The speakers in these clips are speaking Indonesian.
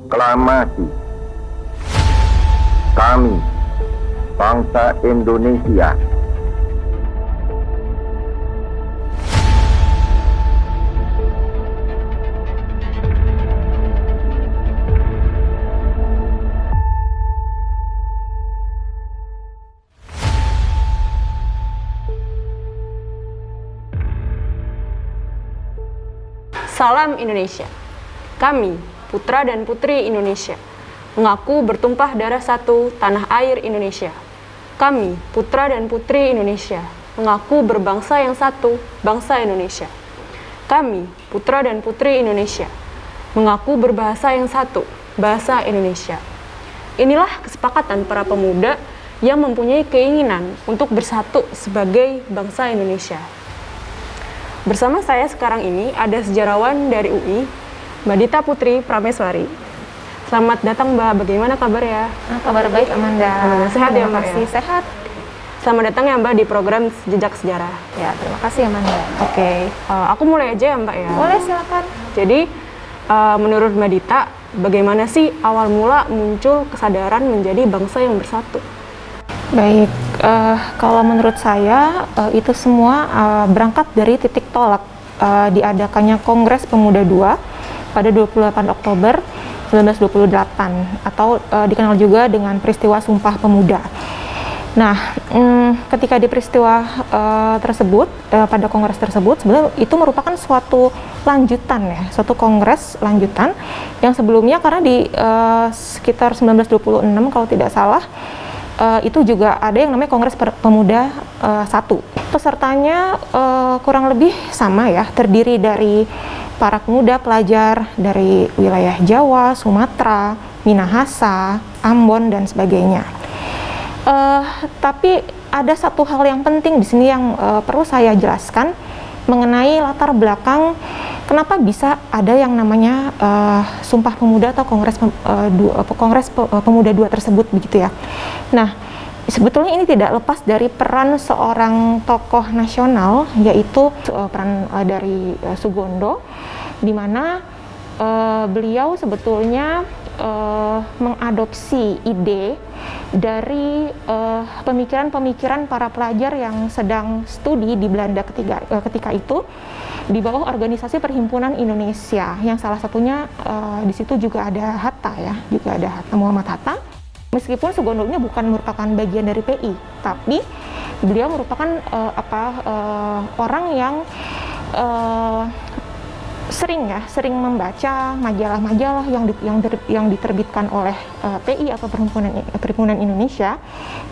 proklamasi kami, bangsa Indonesia, Salam Indonesia. Kami, putra dan putri Indonesia, mengaku bertumpah darah satu tanah air Indonesia. Kami, putra dan putri Indonesia, mengaku berbangsa yang satu, bangsa Indonesia. Kami, putra dan putri Indonesia, mengaku berbahasa yang satu, bahasa Indonesia. Inilah kesepakatan para pemuda yang mempunyai keinginan untuk bersatu sebagai bangsa Indonesia. Bersama saya sekarang ini ada sejarawan dari UI, Mbak Dita Putri Prameswari. Selamat datang Mbak, bagaimana kabar ya? Kabar baik Amanda. Sehat ya Mbak? Terima kasih, sehat. Selamat datang ya Mbak di program Jejak Sejarah. Ya, terima kasih Amanda. Oke, aku mulai aja ya Mbak ya? Boleh, silakan. Jadi, menurut Mbak Dita, bagaimana sih awal mula muncul kesadaran menjadi bangsa yang bersatu? Baik, kalau menurut saya itu semua berangkat dari titik tolak diadakannya Kongres Pemuda II pada 28 Oktober 1928 atau dikenal juga dengan peristiwa Sumpah Pemuda. Nah, ketika di peristiwa tersebut, pada kongres tersebut, sebenarnya itu merupakan suatu lanjutan ya, suatu kongres lanjutan yang sebelumnya karena di sekitar 1926 kalau tidak salah, itu juga ada yang namanya Kongres Pemuda 1. Pesertanya kurang lebih sama ya, terdiri dari para pemuda pelajar dari wilayah Jawa, Sumatera, Minahasa, Ambon, dan sebagainya. Tapi ada satu hal yang penting di sini yang perlu saya jelaskan mengenai latar belakang kenapa bisa ada yang namanya Sumpah Pemuda atau Kongres Pemuda II tersebut begitu ya. Nah, sebetulnya ini tidak lepas dari peran seorang tokoh nasional, yaitu peran dari Sugondo, di mana beliau sebetulnya mengadopsi ide dari pemikiran-pemikiran para pelajar yang sedang studi di Belanda ketika itu di bawah organisasi Perhimpunan Indonesia, yang salah satunya di situ juga ada Hatta ya, juga ada Muhammad Hatta. Meskipun Sugondo ini bukan merupakan bagian dari PI, tapi beliau merupakan orang yang sering membaca majalah-majalah yang diterbitkan oleh PI atau Perhimpunan Indonesia,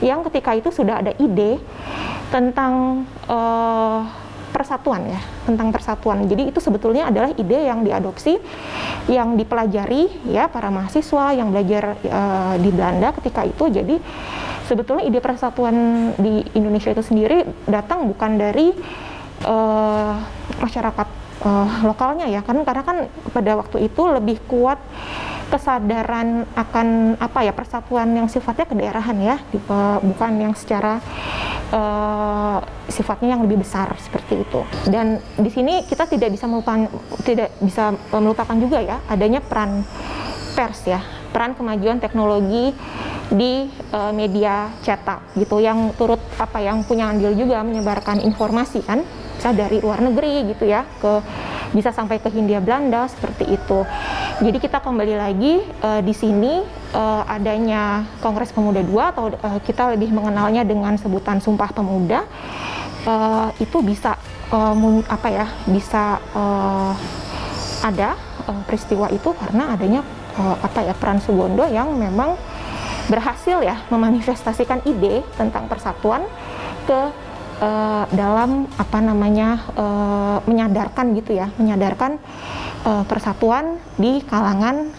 yang ketika itu sudah ada ide tentang persatuan ya, tentang persatuan. Jadi itu sebetulnya adalah ide yang diadopsi, yang dipelajari ya para mahasiswa yang belajar di Belanda ketika itu. Jadi sebetulnya ide persatuan di Indonesia itu sendiri datang bukan dari masyarakat lokalnya ya, karena kan pada waktu itu lebih kuat kesadaran akan persatuan yang sifatnya kedaerahan ya, bukan yang secara sifatnya yang lebih besar seperti itu. Dan di sini kita tidak bisa melupakan juga ya adanya peran pers ya, peran kemajuan teknologi di media cetak gitu, yang turut yang punya andil juga menyebarkan informasi kan, bisa dari luar negeri gitu ya, bisa sampai ke Hindia Belanda seperti itu. Jadi kita kembali lagi di sini adanya Kongres Pemuda II atau kita lebih mengenalnya dengan sebutan Sumpah Pemuda, itu bisa ada peristiwa itu karena adanya peran Sugondo yang memang berhasil ya memanifestasikan ide tentang persatuan ke dalam menyadarkan persatuan di kalangan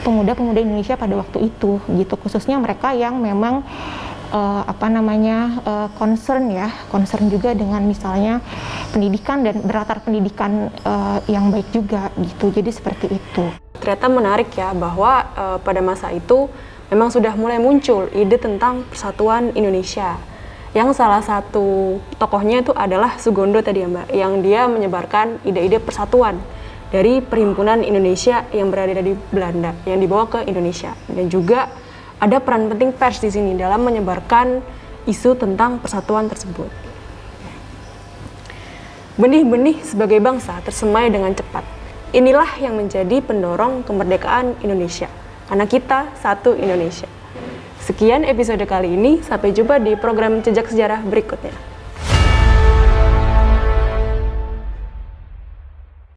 pemuda-pemuda Indonesia pada waktu itu gitu, khususnya mereka yang memang concern juga dengan misalnya pendidikan dan berlatar pendidikan yang baik juga gitu. Jadi seperti itu. Ternyata menarik ya bahwa pada masa itu memang sudah mulai muncul ide tentang persatuan Indonesia, yang salah satu tokohnya itu adalah Sugondo tadi ya Mbak, yang dia menyebarkan ide-ide persatuan dari Perhimpunan Indonesia yang berada di Belanda yang dibawa ke Indonesia. Dan juga ada peran penting pers di sini dalam menyebarkan isu tentang persatuan tersebut. Benih-benih sebagai bangsa tersemai dengan cepat. Inilah yang menjadi pendorong kemerdekaan Indonesia. Karena kita satu Indonesia. Sekian episode kali ini, sampai jumpa di program Jejak Sejarah berikutnya.